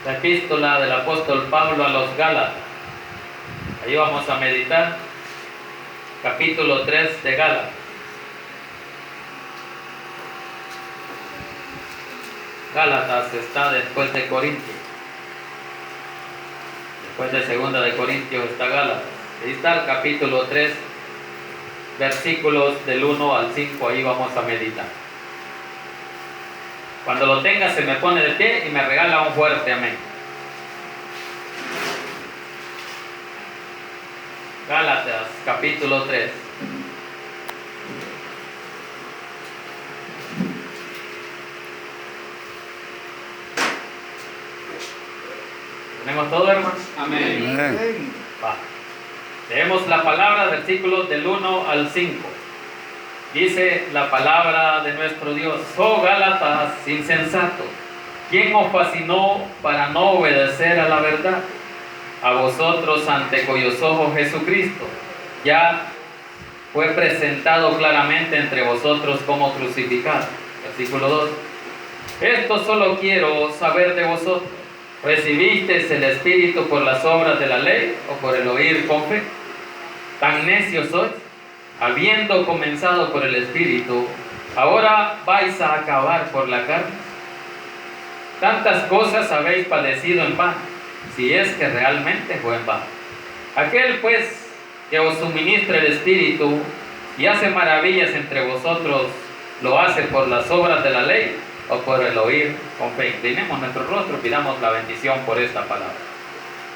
la epístola del apóstol Pablo a los Gálatas. Ahí vamos a meditar, capítulo 3 de Gálatas. Gálatas está después de Corintios. Después de segunda de Corintios está Gálatas. Ahí está el capítulo 3, versículos del 1 al 5, ahí vamos a meditar. Cuando lo tenga se me pone de pie y me regala un fuerte amén. Gálatas, capítulo 3. ¿Tenemos todo, hermanos? Amén. Amén. Va. Leemos la palabra, versículos del 1 al 5. Dice la palabra de nuestro Dios: oh Gálatas insensatos, ¿quién os fascinó para no obedecer a la verdad? A vosotros, ante cuyos ojos Jesucristo ya fue presentado claramente entre vosotros como crucificado. Versículo 2. Esto solo quiero saber de vosotros: ¿recibisteis el Espíritu por las obras de la ley o por el oír con fe? Tan necios sois, habiendo comenzado por el Espíritu, ahora vais a acabar por la carne. Tantas cosas habéis padecido en vano, si es que realmente fue en vano. Aquel pues que os suministra el Espíritu y hace maravillas entre vosotros, ¿lo hace por las obras de la ley o por el oír con fe? Inclinemos nuestro rostro, pidamos la bendición por esta palabra.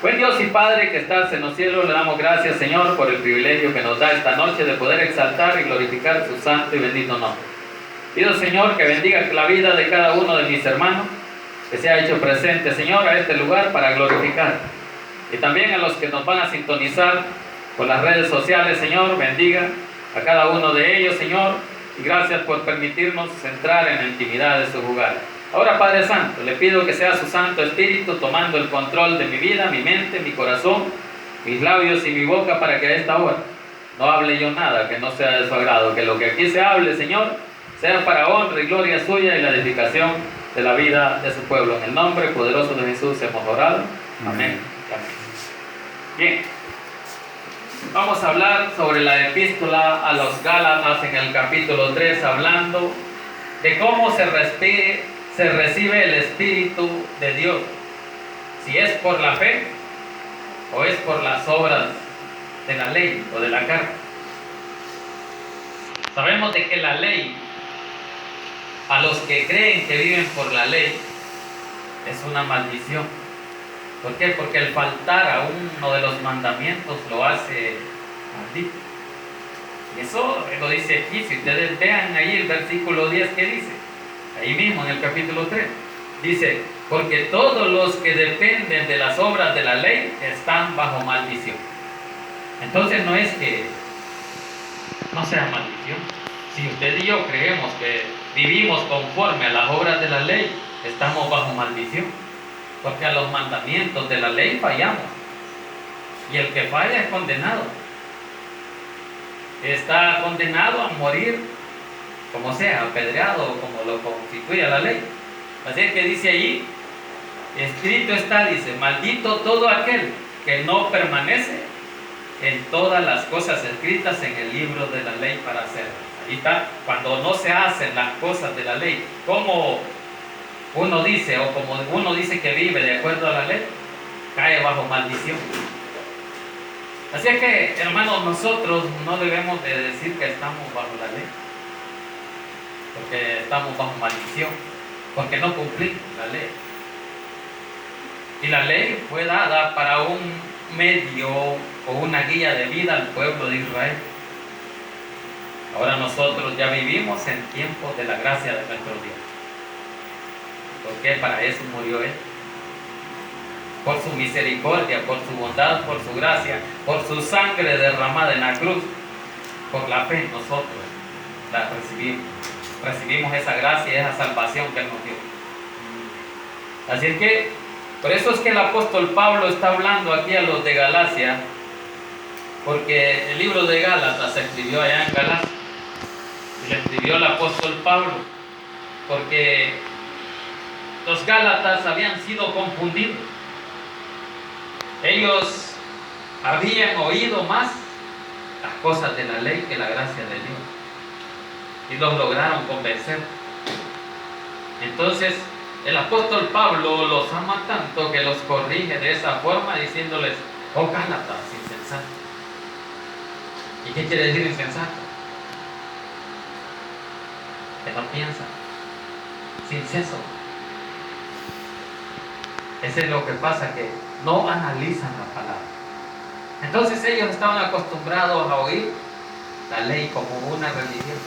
Buen Dios y Padre que estás en los cielos, le damos gracias, Señor, por el privilegio que nos da esta noche de poder exaltar y glorificar su santo y bendito nombre. Pido, Señor, que bendiga la vida de cada uno de mis hermanos, que se ha hecho presente, Señor, a este lugar para glorificar. Y también a los que nos van a sintonizar por las redes sociales, Señor, bendiga a cada uno de ellos, Señor, y gracias por permitirnos entrar en la intimidad de su hogar. Ahora, Padre Santo, le pido que sea su Santo Espíritu tomando el control de mi vida, mi mente, mi corazón, mis labios y mi boca, para que a esta hora no hable yo nada que no sea de su agrado, que lo que aquí se hable, Señor, sea para honra y gloria suya y la edificación de la vida de su pueblo. En el nombre poderoso de Jesús hemos orado. Amén. Amén. Bien, vamos a hablar sobre la epístola a los Gálatas en el capítulo 3, hablando de cómo se recibe el Espíritu de Dios, si es por la fe o es por las obras de la ley o de la carne. Sabemos de que la ley, a los que creen que viven por la ley, es una maldición. ¿Por qué? Porque el faltar a uno de los mandamientos lo hace maldito. Y eso lo dice aquí. Si ustedes vean ahí el versículo 10, ¿qué dice? Ahí mismo en el capítulo 3. Dice: porque todos los que dependen de las obras de la ley están bajo maldición. Entonces no es que no sea maldición. Si usted y yo creemos que vivimos conforme a las obras de la ley, estamos bajo maldición. Porque a los mandamientos de la ley fallamos. Y el que falla es condenado. Está condenado a morir, como sea, apedreado o como lo constituye la ley. Así es que dice allí, escrito está, dice: maldito todo aquel que no permanece en todas las cosas escritas en el libro de la ley para hacerlas. Ahí está, cuando no se hacen las cosas de la ley, como uno dice, o como uno dice que vive de acuerdo a la ley, cae bajo maldición. Así es que, hermanos, nosotros no debemos de decir que estamos bajo la ley, porque estamos bajo maldición, porque no cumplimos la ley. Y la ley fue dada para un medio o una guía de vida al pueblo de Israel. Ahora nosotros ya vivimos en tiempos de la gracia de nuestro Dios. Porque para eso murió Él. Por su misericordia, por su bondad, por su gracia, por su sangre derramada en la cruz. Por la fe nosotros la recibimos. Recibimos esa gracia y esa salvación que Él nos dio. Así es que, por eso es que el apóstol Pablo está hablando aquí a los de Galacia, porque el libro de Gálatas se escribió allá en Galacia. Y le escribió el apóstol Pablo, porque los Gálatas habían sido confundidos. Ellos habían oído más las cosas de la ley que la gracia de Dios, y los lograron convencer. Entonces el apóstol Pablo los ama tanto que los corrige de esa forma, diciéndoles: oh Gálatas insensatos. ¿Y qué quiere decir insensato? Que no piensan, sin seso. Eso es lo que pasa, que no analizan la palabra. Entonces ellos estaban acostumbrados a oír la ley como una religión.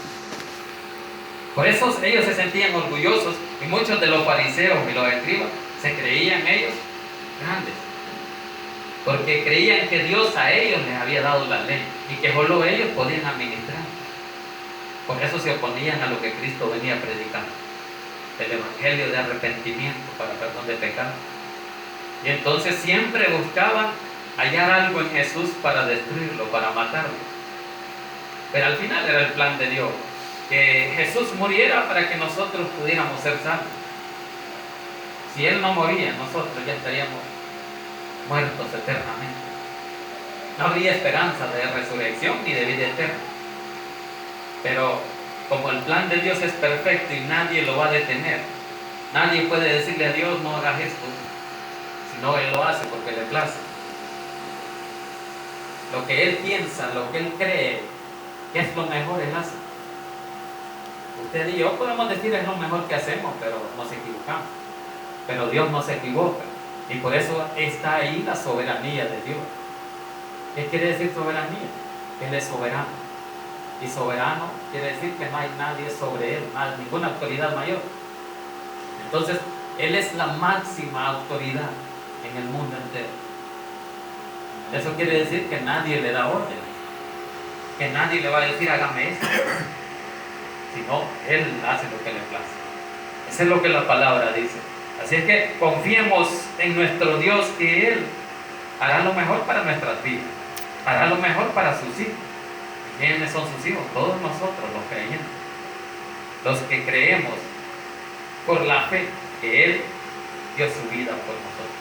Por eso ellos se sentían orgullosos, y muchos de los fariseos y los escribas se creían ellos grandes, porque creían que Dios a ellos les había dado la ley y que solo ellos podían administrar. Por eso se oponían a lo que Cristo venía predicando, el evangelio de arrepentimiento para perdón de pecados. Y entonces siempre buscaban hallar algo en Jesús para destruirlo, para matarlo. Pero al final era el plan de Dios, que Jesús muriera para que nosotros pudiéramos ser salvos. Si Él no moría, nosotros ya estaríamos muertos eternamente. No habría esperanza de resurrección ni de vida eterna. Pero como el plan de Dios es perfecto y nadie lo va a detener, nadie puede decirle a Dios: no hagas esto, sino Él lo hace porque le place. Lo que Él piensa, lo que Él cree que es lo mejor, Él hace. Usted y yo podemos decir es lo mejor que hacemos, pero nos equivocamos. Pero Dios no se equivoca, y por eso está ahí la soberanía de Dios. ¿Qué quiere decir soberanía? Él es soberano, y soberano quiere decir que no hay nadie sobre Él, ninguna autoridad mayor. Entonces Él es la máxima autoridad en el mundo entero. Eso quiere decir que nadie le da orden, que nadie le va a decir: hágame esto, sino Él hace lo que le place. Eso es lo que la palabra dice. Así es que confiemos en nuestro Dios, que Él hará lo mejor para nuestras vidas, hará lo mejor para sus hijos. ¿Quiénes son sus hijos? Todos nosotros, los creyentes, los que creemos por la fe que Él dio su vida por nosotros.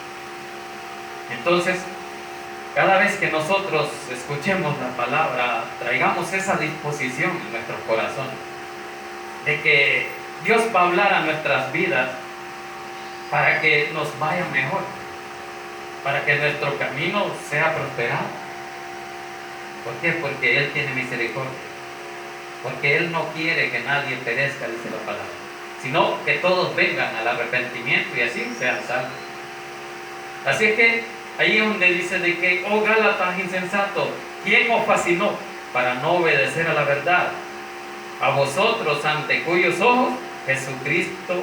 Entonces, cada vez que nosotros escuchemos la palabra, traigamos esa disposición en nuestros corazones, de que Dios va a hablar a nuestras vidas para que nos vaya mejor, para que nuestro camino sea prosperado. ¿Por qué? Porque Él tiene misericordia, porque Él no quiere que nadie perezca, dice la palabra, sino que todos vengan al arrepentimiento y así sean salvos. Así es que ahí es donde dice de que: oh Gálatas insensatos, ¿quién os fascinó para no obedecer a la verdad? A vosotros, ante cuyos ojos Jesucristo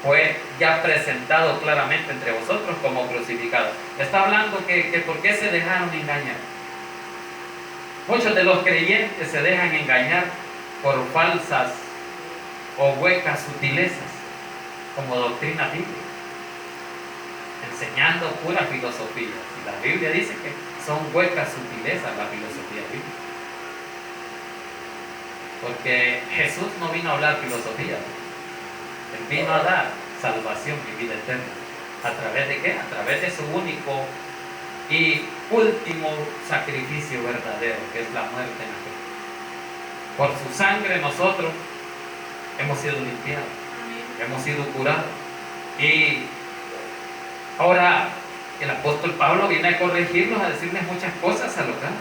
fue ya presentado claramente entre vosotros como crucificado. Está hablando que por qué se dejaron engañar. Muchos de los creyentes se dejan engañar por falsas o huecas sutilezas, como doctrina bíblica, enseñando pura filosofía. Y la Biblia dice que son huecas sutilezas la filosofía bíblica, porque Jesús no vino a hablar filosofía. Él vino a dar salvación y vida eterna. ¿A través de qué? A través de su único y último sacrificio verdadero, que es la muerte en la cruz. Por su sangre nosotros hemos sido limpiados, hemos sido curados. Y ahora el apóstol Pablo viene a corregirnos, a decirles muchas cosas a los Gálatas,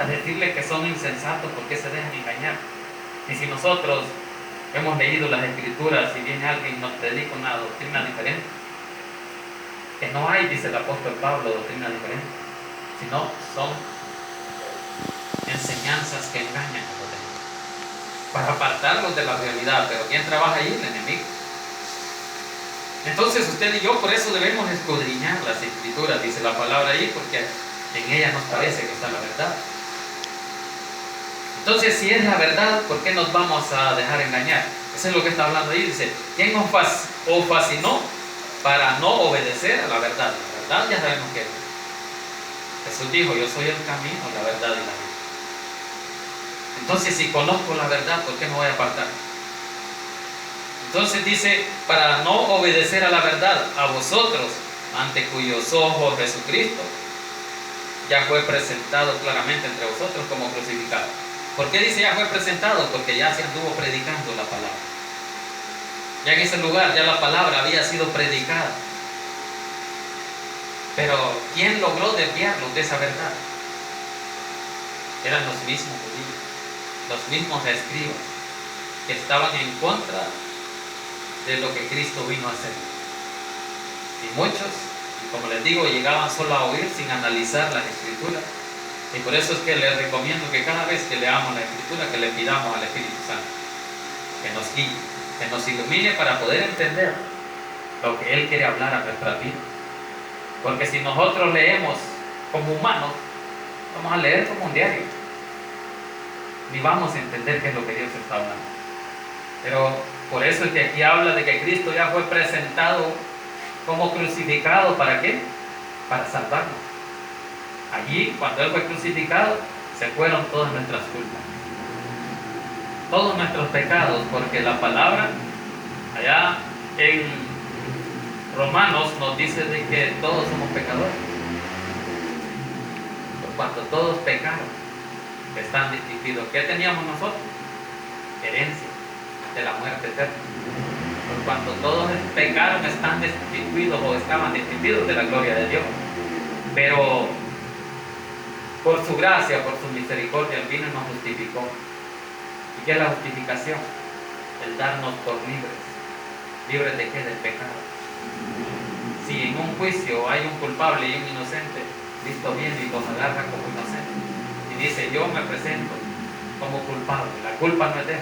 a decirles que son insensatos porque se dejan engañar. Y si nosotros hemos leído las Escrituras y viene alguien y nos predica una doctrina diferente, que no hay, dice el apóstol Pablo, doctrina diferente, sino son enseñanzas que engañan a los demás para apartarlos de la realidad. Pero ¿quién trabaja ahí? El enemigo. Entonces usted y yo por eso debemos escudriñar las Escrituras, dice la palabra ahí, porque en ellas nos parece que está la verdad. Entonces, si es la verdad, ¿por qué nos vamos a dejar engañar? Eso es lo que está hablando ahí. Dice: ¿quién os fascinó para no obedecer a la verdad? La verdad ya sabemos que Jesús dijo: yo soy el camino, la verdad y la vida. Entonces, si conozco la verdad, ¿por qué me voy a apartar? Entonces dice, para no obedecer a la verdad, a vosotros, ante cuyos ojos Jesucristo ya fue presentado claramente entre vosotros como crucificado. ¿Por qué dice ya fue presentado? Porque ya se anduvo predicando la palabra. Ya en ese lugar, ya la palabra había sido predicada. Pero ¿quién logró desviarlos de esa verdad? Eran los mismos judíos, los mismos escribas, que estaban en contra de lo que Cristo vino a hacer. Y muchos, como les digo, llegaban solo a oír sin analizar las Escrituras. Y por eso es que les recomiendo que cada vez que leamos la Escritura, que le pidamos al Espíritu Santo que nos guíe, que nos ilumine para poder entender lo que Él quiere hablar a nuestra vida. Porque si nosotros leemos como humanos, vamos a leer como un diario, ni vamos a entender qué es lo que Dios está hablando. Pero por eso es que aquí habla de que Cristo ya fue presentado como crucificado. ¿Para qué? Para salvarnos. Allí, cuando Él fue crucificado, se fueron todas nuestras culpas, todos nuestros pecados, porque la palabra allá en Romanos nos dice de que todos somos pecadores. Por cuanto todos pecaron, están destituidos. ¿Qué teníamos nosotros? Herencia de la muerte eterna. Por cuanto todos pecaron, están destituidos o estaban destituidos de la gloria de Dios. Pero por su gracia, por su misericordia, Él vino y nos justificó. ¿Y qué es la justificación? El darnos por libres. ¿Libres de qué? Del pecado. Si en un juicio hay un culpable y un inocente, Cristo viene y los agarra como inocentes y dice: yo me presento como culpable, la culpa no es de Él,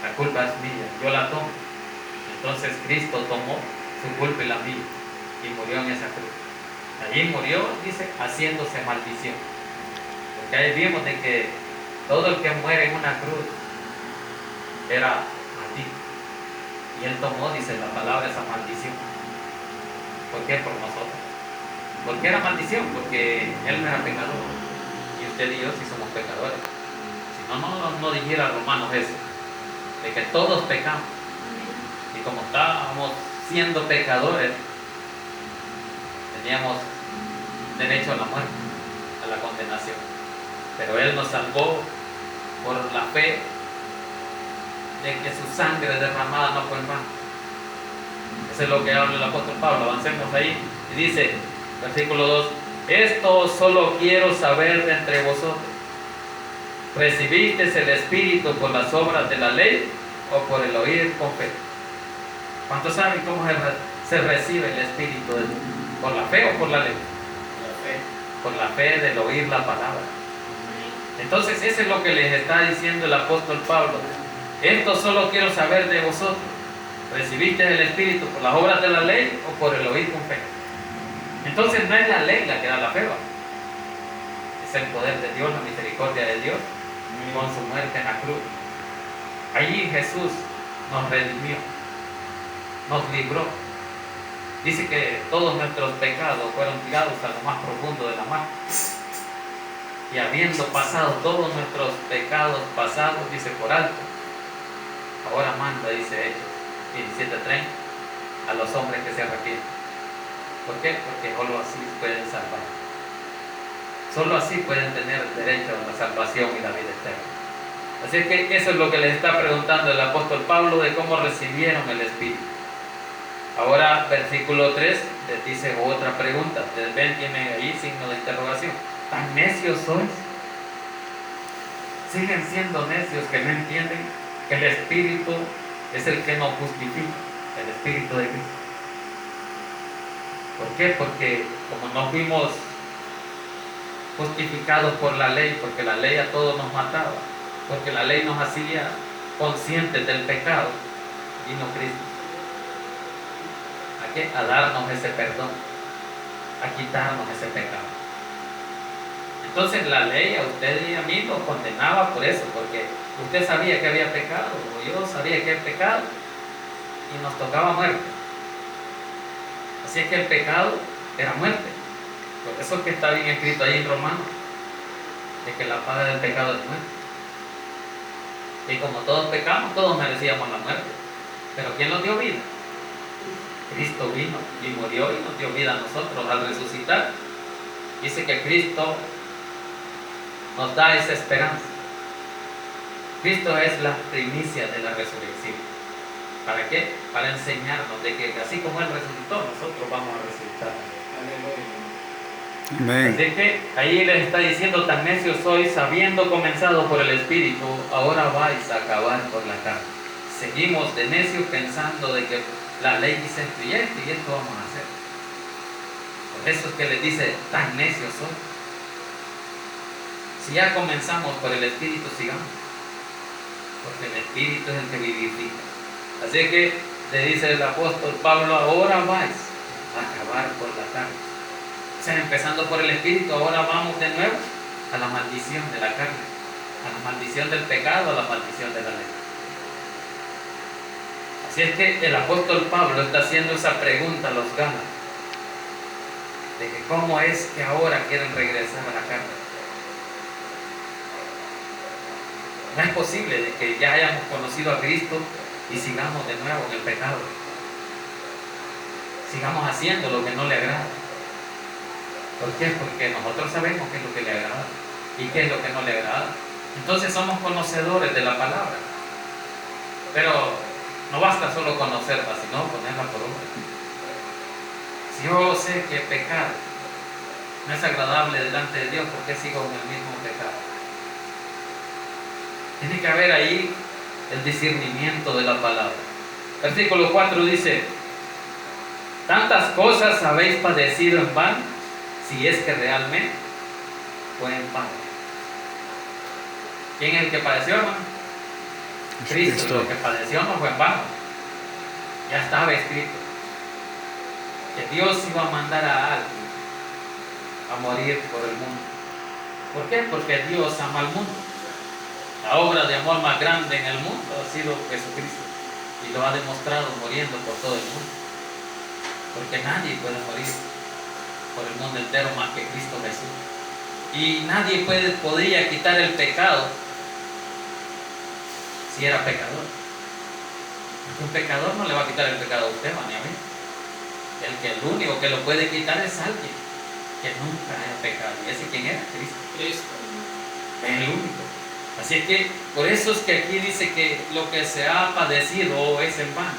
la culpa es mía, yo la tomo. Entonces Cristo tomó su culpa y la mía y murió en esa cruz. Allí murió, dice, haciéndose maldición, porque ahí vimos de que todo el que muere en una cruz era maldito, y Él tomó, dice la palabra, esa maldición. ¿Por qué? Por nosotros. ¿Por qué era maldición? Porque Él no era pecador y usted y yo sí somos pecadores. Si no dijera Romanos eso, de que todos pecamos, y como estábamos siendo pecadores, teníamos derecho a la muerte, a la condenación. Pero Él nos salvó por la fe de que su sangre derramada no fue en vano. Eso es lo que habla el apóstol Pablo. Avancemos ahí y dice, versículo 2: esto solo quiero saber de entre vosotros: ¿recibisteis el Espíritu por las obras de la ley o por el oír con fe? ¿Cuántos saben cómo se recibe el Espíritu? ¿Por la fe o por la ley? Por la fe del oír la palabra. Entonces eso es lo que les está diciendo el apóstol Pablo. Esto solo quiero saber de vosotros: ¿recibiste el Espíritu por las obras de la ley o por el oír con fe? Entonces no es la ley la que da la fe, es el poder de Dios, la misericordia de Dios con su muerte en la cruz. Allí Jesús nos redimió, nos libró. Dice que todos nuestros pecados fueron tirados a lo más profundo de la mar. Y habiendo pasado todos nuestros pecados pasados, dice, por alto, ahora manda, dice Hechos 17:30, a los hombres que se arrepienten. ¿Por qué? Porque solo así pueden salvar. Solo así pueden tener derecho a la salvación y la vida eterna. Así es que eso es lo que les está preguntando el apóstol Pablo, de cómo recibieron el Espíritu. Ahora, versículo 3, les dice otra pregunta. Ustedes ven, tiene ahí signo de interrogación. ¿Tan necios sois? ¿Siguen siendo necios que no entienden que el Espíritu es el que nos justifica? El Espíritu de Cristo. ¿Por qué? Porque como no fuimos justificados por la ley, porque la ley a todos nos mataba, porque la ley nos hacía conscientes del pecado, vino Cristo. ¿A qué? A darnos ese perdón, a quitarnos ese pecado. Entonces la ley a usted y a mí nos condenaba por eso, porque usted sabía que había pecado, o yo sabía que había pecado, y nos tocaba muerte. Así es que el pecado era muerte. Por eso es que está bien escrito ahí en Romanos, de que la paga del pecado es muerte. Y como todos pecamos, todos merecíamos la muerte. Pero ¿quién nos dio vida? Cristo vino y murió y nos dio vida a nosotros al resucitar. Dice que Cristo nos da esa esperanza. Cristo es la primicia de la resurrección. ¿Para qué? Para enseñarnos de que así como Él resucitó, nosotros vamos a resucitar. Amén. Así que ahí les está diciendo: tan necios sois, habiendo comenzado por el Espíritu, ahora vais a acabar por la carne. Seguimos de necios pensando de que la ley dice esto y esto vamos a hacer. Por eso es que les dice: tan necios sois. Si ya comenzamos por el Espíritu, sigamos. Porque el Espíritu es el que vivifica. Así que le dice el apóstol Pablo: ahora vais a acabar por la carne. O sea, empezando por el Espíritu, ahora vamos de nuevo a la maldición de la carne, a la maldición del pecado, a la maldición de la ley. Así es que el apóstol Pablo está haciendo esa pregunta a los Gálatas, de que cómo es que ahora quieren regresar a la carne. No es posible de que ya hayamos conocido a Cristo y sigamos de nuevo en el pecado. Sigamos haciendo lo que no le agrada. ¿Por qué? Porque nosotros sabemos qué es lo que le agrada y qué es lo que no le agrada. Entonces somos conocedores de la palabra. Pero no basta solo conocerla, sino ponerla por obra. Si yo sé que pecar no es agradable delante de Dios, ¿por qué sigo en el mismo pecado? Tiene que haber ahí el discernimiento de la palabra. Versículo 4 dice: tantas cosas habéis padecido en vano, si es que realmente fue en vano. ¿Quién es el que padeció, hermano? Cristo. Lo que padeció no fue en vano. Ya estaba escrito que Dios iba a mandar a alguien a morir por el mundo. ¿Por qué? Porque Dios ama al mundo. La obra de amor más grande en el mundo ha sido Jesucristo, y lo ha demostrado muriendo por todo el mundo, porque nadie puede morir por el mundo entero más que Cristo Jesús, y nadie podría quitar el pecado si era pecador, porque un pecador no le va a quitar el pecado a usted ni a mí. El único que lo puede quitar es alguien que nunca haya pecado, y ese ¿quién era? Cristo. Es el único. Así es que por eso es que aquí dice que lo que se ha padecido es en vano.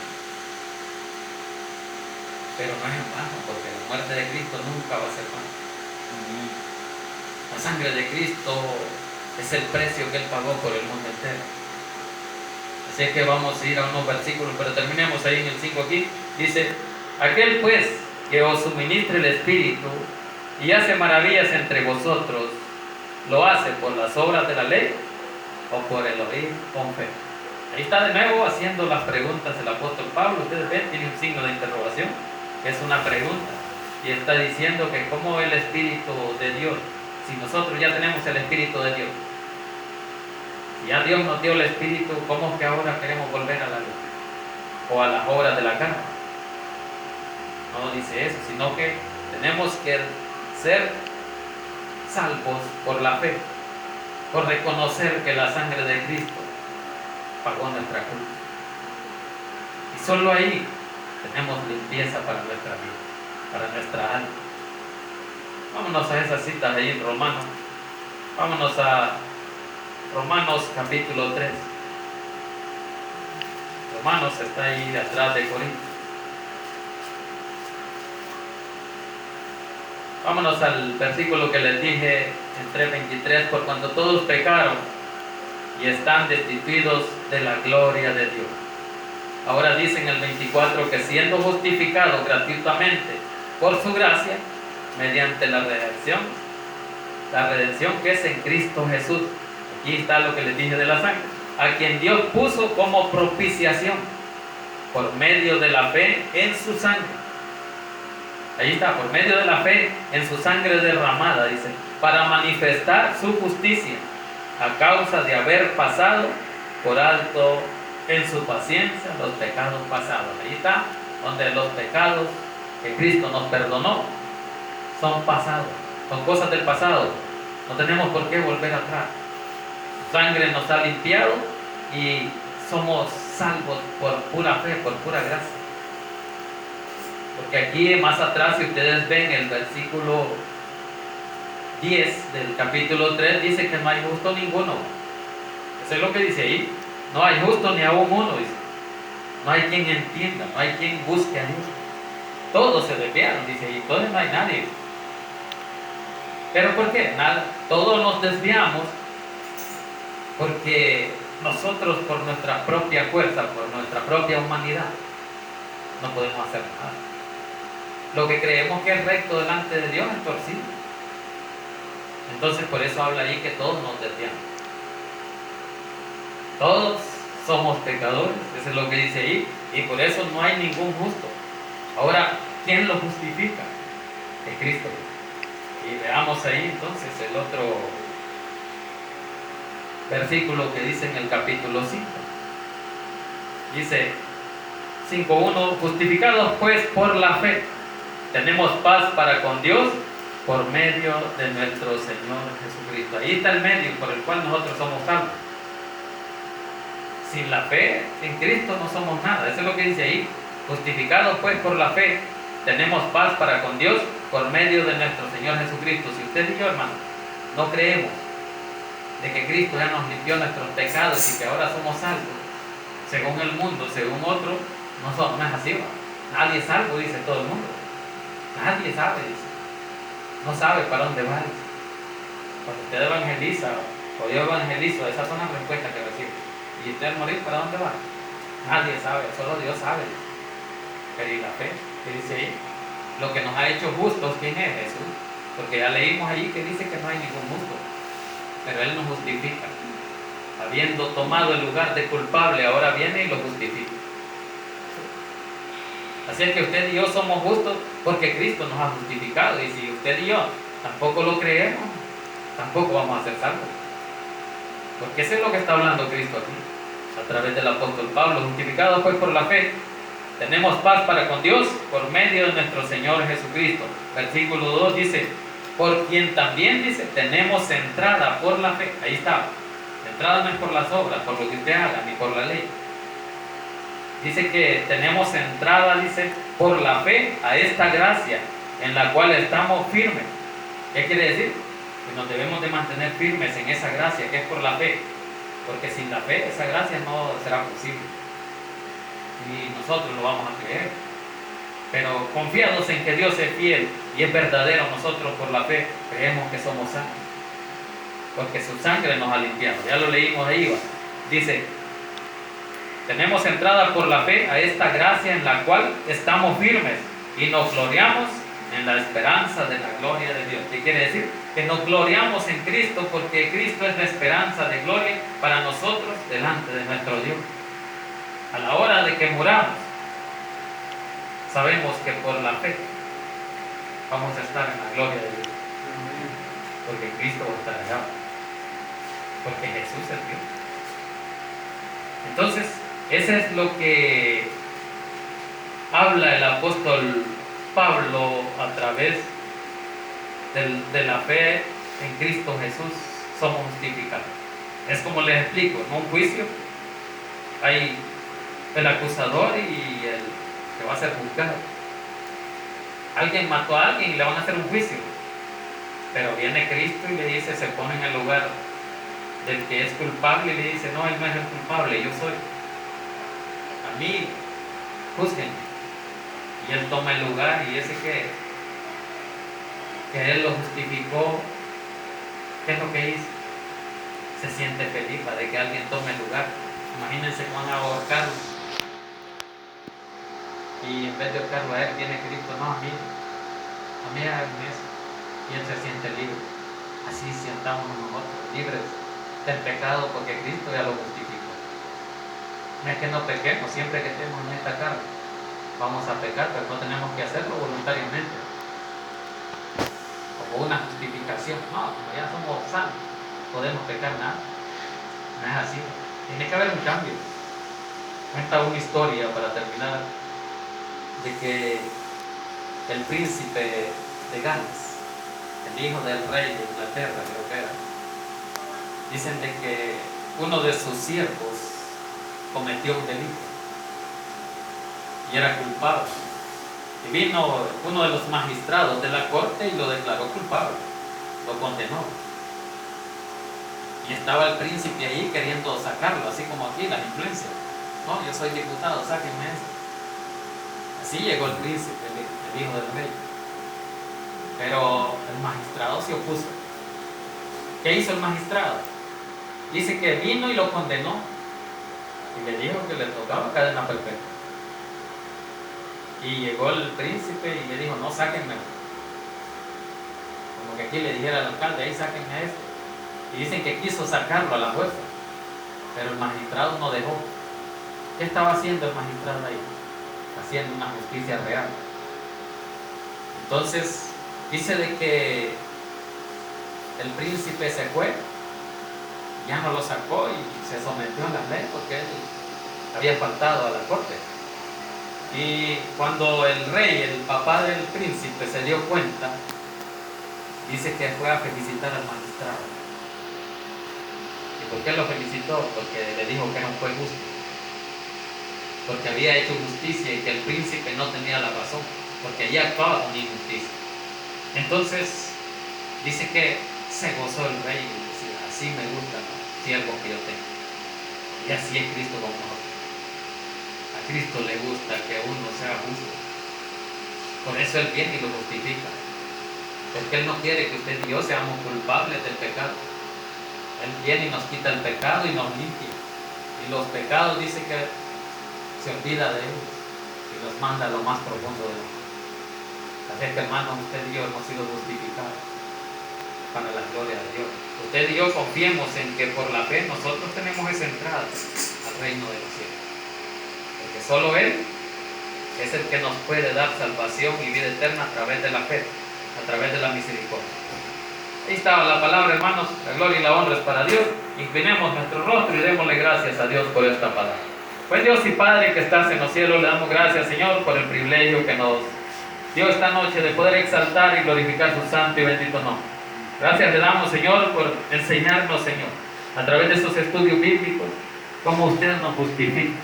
Pero no es en vano, porque la muerte de Cristo nunca va a ser vano. La sangre de Cristo es el precio que Él pagó por el mundo entero. Así es que vamos a ir a unos versículos, pero terminemos ahí en el 5 aquí. Dice: aquel pues que os suministre el Espíritu y hace maravillas entre vosotros, ¿lo hace por las obras de la ley o por el oír con fe? Ahí está de nuevo haciendo las preguntas el apóstol Pablo. Ustedes ven, tiene un signo de interrogación, que es una pregunta, y está diciendo que como el Espíritu de Dios, si nosotros ya tenemos el Espíritu de Dios, si ya Dios nos dio el Espíritu, ¿cómo es que ahora queremos volver a la ley o a las obras de la carne? No dice eso, sino que tenemos que ser salvos por la fe, por reconocer que la sangre de Cristo pagó nuestra culpa. Y solo ahí tenemos limpieza para nuestra vida, para nuestra alma. Vámonos a esas citas ahí en Romanos. Vámonos a Romanos capítulo 3. Romanos está ahí atrás de Corintios. Vámonos al versículo que les dije en 3:23: por cuanto todos pecaron y están destituidos de la gloria de Dios. Ahora dice en el 24 que siendo justificados gratuitamente por su gracia, mediante la redención que es en Cristo Jesús. Aquí está lo que les dije de la sangre, a quien Dios puso como propiciación por medio de la fe en su sangre. Ahí está, por medio de la fe en su sangre derramada, dice, para manifestar su justicia a causa de haber pasado por alto en su paciencia los pecados pasados. Ahí está, donde los pecados que Cristo nos perdonó son pasados, son cosas del pasado. No tenemos por qué volver atrás. Su sangre nos ha limpiado y somos salvos por pura fe, por pura gracia. Porque aquí más atrás, si ustedes ven el versículo 10 del capítulo 3, dice que no hay justo ninguno. Eso es lo que dice ahí. No hay justo ni aún uno, dice. No hay quien entienda, no hay quien busque ayuda. Todos se desviaron, dice ahí. Entonces no hay nadie. ¿Pero por qué? Nada. Todos nos desviamos porque nosotros, por nuestra propia fuerza, por nuestra propia humanidad, no podemos hacer nada. Lo que creemos que es recto delante de Dios es torcido. Entonces por eso habla ahí que todos nos desviamos. Todos somos pecadores, eso es lo que dice ahí, y por eso no hay ningún justo. Ahora, ¿quién lo justifica? Es Cristo. Y veamos ahí entonces el otro versículo que dice en el capítulo 5. Dice 5:1: justificados pues por la fe, tenemos paz para con Dios por medio de nuestro Señor Jesucristo. Ahí está el medio por el cual nosotros somos salvos. Sin la fe en Cristo no somos nada. Eso es lo que dice ahí. Justificados pues por la fe, tenemos paz para con Dios por medio de nuestro Señor Jesucristo. Si usted y yo, hermano, no creemos de que Cristo ya nos limpió nuestros pecados y que ahora somos salvos, según el mundo, según otro, no es así, ¿va? Nadie es salvo, dice todo el mundo. Nadie sabe, dice. No sabe para dónde va, dice. Cuando usted evangeliza o yo evangelizo, esas son las respuestas que recibe. ¿Y usted al morir para dónde va? Nadie sabe, solo Dios sabe. Pero ¿y la fe? ¿Qué dice ahí? Lo que nos ha hecho justos, ¿quién es? Jesús. Porque ya leímos ahí que dice que no hay ningún justo. Pero Él nos justifica. Habiendo tomado el lugar de culpable, ahora viene y lo justifica. Así es que usted y yo somos justos porque Cristo nos ha justificado. Y si usted y yo tampoco lo creemos, tampoco vamos a ser salvos. Porque eso es lo que está hablando Cristo aquí, a través del apóstol Pablo. Justificados pues por la fe, tenemos paz para con Dios por medio de nuestro Señor Jesucristo. Versículo 2 dice: por quien también, dice, tenemos entrada por la fe. Ahí está. La entrada no es por las obras, por lo que usted haga, ni por la ley. Dice que tenemos entrada, dice, por la fe a esta gracia en la cual estamos firmes. ¿Qué quiere decir? Que nos debemos de mantener firmes en esa gracia que es por la fe, porque sin la fe esa gracia no será posible, ni nosotros lo vamos a creer. Pero confiados en que Dios es fiel y es verdadero, nosotros por la fe creemos que somos santos, porque su sangre nos ha limpiado. Ya lo leímos ahí, ¿va? Dice: tenemos entrada por la fe a esta gracia en la cual estamos firmes y nos gloriamos en la esperanza de la gloria de Dios. ¿Qué quiere decir? Que nos gloriamos en Cristo porque Cristo es la esperanza de gloria para nosotros delante de nuestro Dios. A la hora de que muramos, sabemos que por la fe vamos a estar en la gloria de Dios. Porque Cristo va a estar allá. Porque Jesús es Dios. Entonces, eso es lo que habla el apóstol Pablo a través de la fe en Cristo Jesús. Somos justificados. Es como les explico, en un juicio hay el acusador y el que va a ser juzgado. Alguien mató a alguien y le van a hacer un juicio, pero viene Cristo y le dice, se pone en el lugar del que es culpable y le dice: no, él no es el culpable, yo soy. A mí, juzguen. Y él toma el lugar, y ese que él lo justificó, ¿qué es lo que hizo? Se siente feliz de que alguien tome el lugar. Imagínense que van a ahorcarlo y en vez de ahorcarlo a él viene Cristo: no, a mí háganme eso. Y él se siente libre. Así sientámonos nosotros, libres del pecado, porque Cristo ya lo justificó. No es que no pequemos, siempre que estemos en esta carne vamos a pecar, pero no tenemos que hacerlo voluntariamente como una justificación. No, como ya somos santos, podemos pecar. Nada, no es así. Tiene que haber un cambio. Cuenta una historia, para terminar, de que el príncipe de Gales, el hijo del rey de Inglaterra, creo que era, dicen de que uno de sus siervos cometió un delito y era culpable. Y vino uno de los magistrados de la corte y lo declaró culpable, lo condenó. Y estaba el príncipe ahí queriendo sacarlo, así como aquí, las influencias. No, yo soy diputado, sáquenme eso. Así llegó el príncipe, el hijo del rey. Pero el magistrado se opuso. ¿Qué hizo el magistrado? Dice que vino y lo condenó. Y le dijo que le tocaba cadena perpetua. Y llegó el príncipe y le dijo, no, sáquenme. Como que aquí le dijera al alcalde, ahí sáquenme a este. Y dicen que quiso sacarlo a la fuerza, pero el magistrado no dejó. ¿Qué estaba haciendo el magistrado ahí? Haciendo una justicia real. Entonces, dice de que el príncipe se fue, ya no lo sacó y se sometió a la ley porque él había faltado a la corte. Y cuando el rey, el papá del príncipe, se dio cuenta, dice que fue a felicitar al magistrado. ¿Y por qué lo felicitó? Porque le dijo que no fue justo, porque había hecho justicia y que el príncipe no tenía la razón, porque allí actuaba con injusticia. Entonces dice que se gozó el rey y decía, así me gusta, ¿no?, siervo que yo tengo. Y así es Cristo con nosotros. A Cristo le gusta que uno sea justo. Por eso Él viene y lo justifica, porque Él no quiere que usted y yo seamos culpables del pecado. Él viene y nos quita el pecado y nos limpia. Y los pecados, dice que se olvida de ellos y los manda a lo más profundo de la mar. Así que, hermanos, usted y yo hemos sido justificados para la gloria de Dios. Usted y yo confiemos en que por la fe nosotros tenemos esa entrada al reino de los cielos, porque solo Él es el que nos puede dar salvación y vida eterna a través de la fe, a través de la misericordia. Ahí estaba la palabra, hermanos. La gloria y la honra es para Dios. Inclinemos nuestro rostro y démosle gracias a Dios por esta palabra. Pues Dios y Padre que estás en los cielos, le damos gracias, Señor, por el privilegio que nos dio esta noche de poder exaltar y glorificar su santo y bendito nombre. Gracias le damos, Señor, por enseñarnos, Señor, a través de estos estudios bíblicos, cómo usted nos justifica,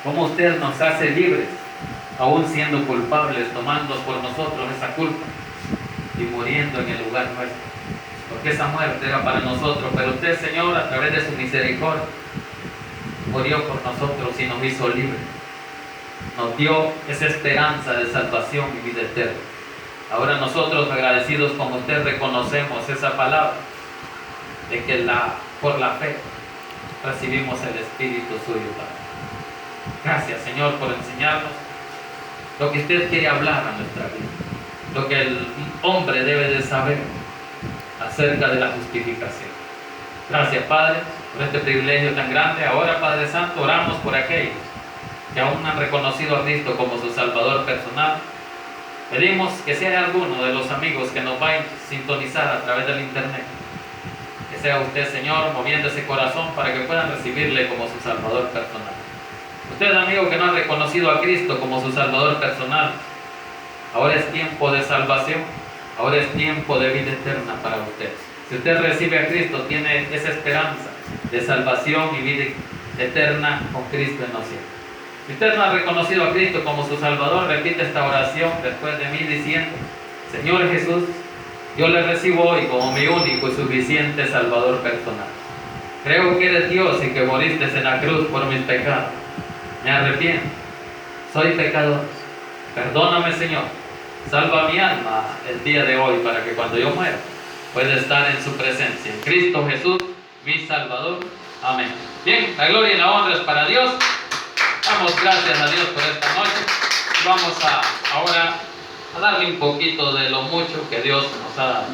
cómo usted nos hace libres, aún siendo culpables, tomando por nosotros esa culpa y muriendo en el lugar nuestro, porque esa muerte era para nosotros, pero usted, Señor, a través de su misericordia, murió por nosotros y nos hizo libres, nos dio esa esperanza de salvación y vida eterna. Ahora nosotros, agradecidos con usted, reconocemos esa palabra de que por la fe recibimos el Espíritu suyo, Padre. Gracias, Señor, por enseñarnos lo que usted quiere hablar a nuestra vida, lo que el hombre debe de saber acerca de la justificación. Gracias, Padre, por este privilegio tan grande. Ahora, Padre Santo, oramos por aquellos que aún han reconocido a Cristo como su Salvador personal. Pedimos que si hay alguno de los amigos que nos va a sintonizar a través del internet, que sea usted, Señor, moviendo ese corazón para que puedan recibirle como su Salvador personal. Usted, amigo, que no ha reconocido a Cristo como su Salvador personal, ahora es tiempo de salvación, ahora es tiempo de vida eterna para usted. Si usted recibe a Cristo, tiene esa esperanza de salvación y vida eterna con Cristo en los cielos. Si usted no ha reconocido a Cristo como su Salvador, repite esta oración después de mí diciendo: Señor Jesús, yo le recibo hoy como mi único y suficiente Salvador personal. Creo que eres Dios y que moriste en la cruz por mis pecados. Me arrepiento, soy pecador. Perdóname, Señor. Salva mi alma el día de hoy para que cuando yo muera pueda estar en su presencia. En Cristo Jesús, mi Salvador. Amén. Bien, la gloria y la honra es para Dios. Damos gracias a Dios por esta noche. Vamos ahora a darle un poquito de lo mucho que Dios nos ha dado.